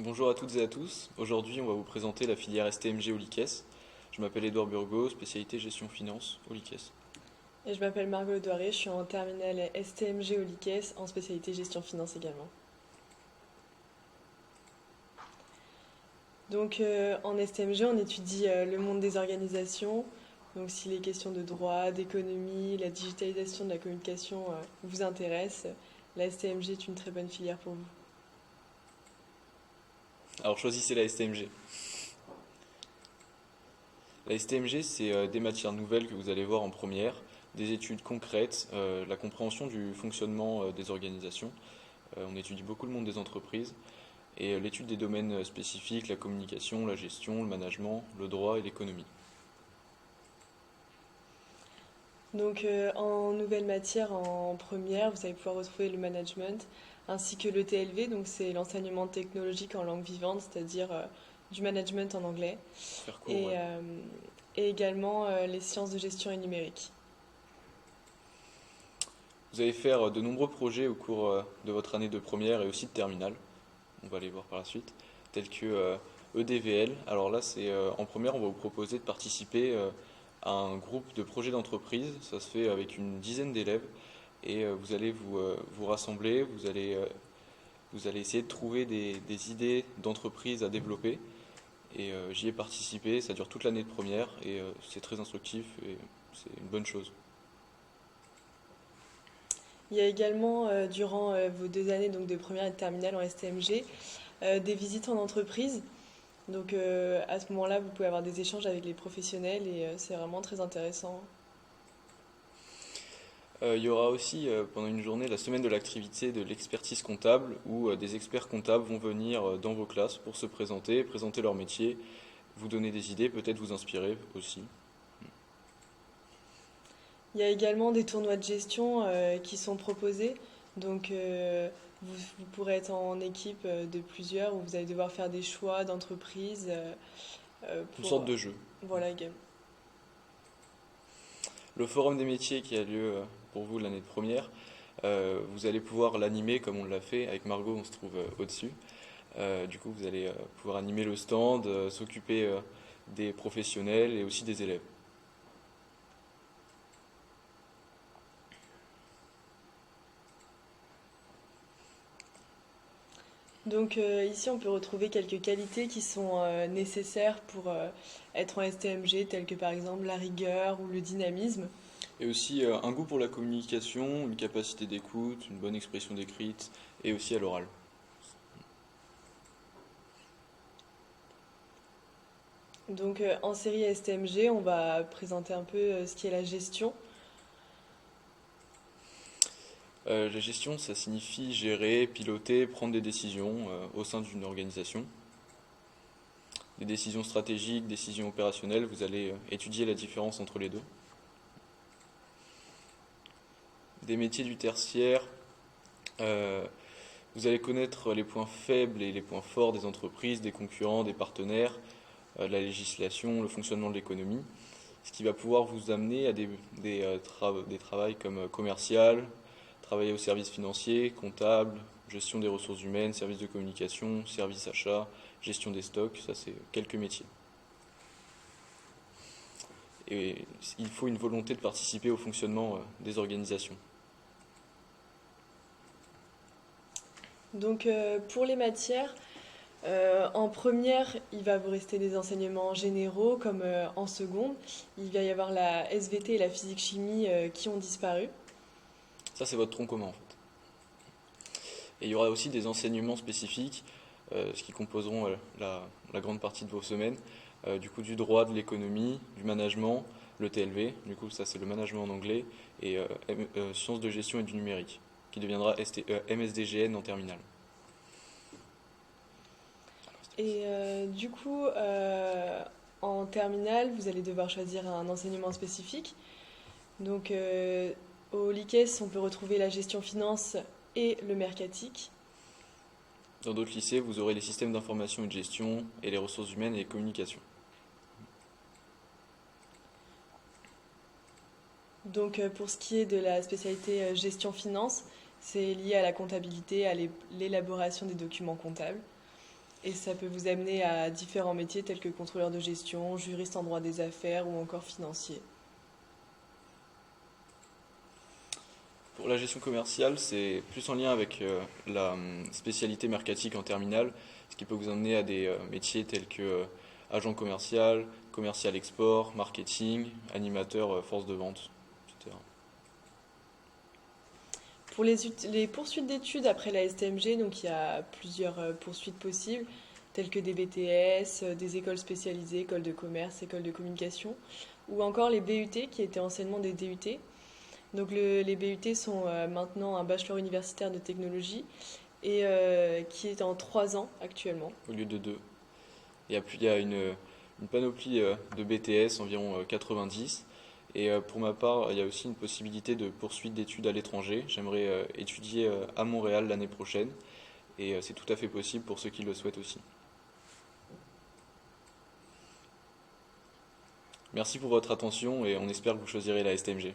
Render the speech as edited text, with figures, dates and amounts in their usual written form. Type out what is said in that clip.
Bonjour à toutes et à tous. Aujourd'hui, on va vous présenter la filière STMG au LICES. Je m'appelle Édouard Burgot, spécialité gestion finance au LICES. Et je m'appelle Margot Ledoiré, je suis en terminale STMG au LICES en spécialité gestion finance également. En STMG, on étudie le monde des organisations. Donc si les questions de droit, d'économie, la digitalisation de la communication vous intéressent, la STMG est une très bonne filière pour vous. Alors choisissez la STMG. La STMG, c'est des matières nouvelles que vous allez voir en première, des études concrètes, la compréhension du fonctionnement des organisations. On étudie beaucoup le monde des entreprises et l'étude des domaines spécifiques, la communication, la gestion, le management, le droit et l'économie. En nouvelle matière, en première, vous allez pouvoir retrouver le management ainsi que le TLV, donc c'est l'enseignement technologique en langue vivante, c'est-à-dire du management en anglais, Faire court, et, ouais. euh, et également les sciences de gestion et numérique. Vous allez faire de nombreux projets au cours de votre année de première et aussi de terminale. On va les voir par la suite, tels que EDVL. Alors là, c'est en première, on va vous proposer de participer à un groupe de projets d'entreprise. Ça se fait avec une dizaine d'élèves et vous allez vous rassembler, vous allez essayer de trouver des idées d'entreprise à développer. Et j'y ai participé, ça dure toute l'année de première et c'est très instructif et c'est une bonne chose. Il y a également, durant vos 2 années donc de première et de terminale en STMG, des visites en entreprise. À ce moment-là, vous pouvez avoir des échanges avec les professionnels et c'est vraiment très intéressant. Il y aura aussi pendant une journée la semaine de l'activité de l'expertise comptable où des experts comptables vont venir dans vos classes pour se présenter, présenter leur métier, vous donner des idées, peut-être vous inspirer aussi. Il y a également des tournois de gestion qui sont proposés. Donc, vous pourrez être en équipe de plusieurs où vous allez devoir faire des choix d'entreprise Une pour sorte de jeu. voilà, également. Le forum des métiers qui a lieu pour vous l'année de première, vous allez pouvoir l'animer comme on l'a fait avec Margot, on se trouve au-dessus. Du coup, vous allez pouvoir animer le stand, s'occuper des professionnels et aussi des élèves. Ici, on peut retrouver quelques qualités qui sont nécessaires pour être en STMG, telles que par exemple la rigueur ou le dynamisme. Et aussi un goût pour la communication, une capacité d'écoute, une bonne expression d'écrite et aussi à l'oral. En série STMG, on va présenter un peu ce qui est la gestion. La gestion, ça signifie gérer, piloter, prendre des décisions au sein d'une organisation. Des décisions stratégiques, décisions opérationnelles, vous allez étudier la différence entre les deux. Des métiers du tertiaire, euh, vous allez connaître les points faibles et les points forts des entreprises, des concurrents, des partenaires, la législation, le fonctionnement de l'économie, ce qui va pouvoir vous amener à des travails comme commercial, travailler au service financier, comptable, gestion des ressources humaines, service de communication, service achat, gestion des stocks, ça c'est quelques métiers. Et il faut une volonté de participer au fonctionnement des organisations. Pour les matières, en première, il va vous rester des enseignements généraux comme en seconde. Il va y avoir la SVT et la physique-chimie qui ont disparu. Ça c'est votre tronc commun en fait. Et il y aura aussi des enseignements spécifiques, ce qui composeront la grande partie de vos semaines. Du coup, du droit, de l'économie, du management, le TLV, du coup, ça c'est le management en anglais, et sciences de gestion et du numérique, qui deviendra MSDGN en terminale. En terminale, vous allez devoir choisir un enseignement spécifique. Donc, euh, Au LICES, on peut retrouver la gestion finance et le mercatique. Dans d'autres lycées, vous aurez les systèmes d'information et de gestion, et les ressources humaines et les communications. Pour ce qui est de la spécialité gestion finance, c'est lié à la comptabilité, à l'élaboration des documents comptables. Et ça peut vous amener à différents métiers tels que contrôleur de gestion, juriste en droit des affaires ou encore financier. Pour la gestion commerciale, c'est plus en lien avec la spécialité mercatique en terminale, ce qui peut vous amener à des métiers tels que agent commercial, commercial export, marketing, animateur force de vente, etc. Pour les poursuites d'études après la STMG, donc il y a plusieurs poursuites possibles, telles que des BTS, des écoles spécialisées, écoles de commerce, écoles de communication, ou encore les BUT qui étaient anciennement des DUT. Donc les BUT sont maintenant un bachelor universitaire de technologie et qui est en 3 ans actuellement. Au lieu de deux. Il y a une panoplie de BTS, environ 90. Et pour ma part, il y a aussi une possibilité de poursuite d'études à l'étranger. J'aimerais étudier à Montréal l'année prochaine. Et c'est tout à fait possible pour ceux qui le souhaitent aussi. Merci pour votre attention et on espère que vous choisirez la STMG.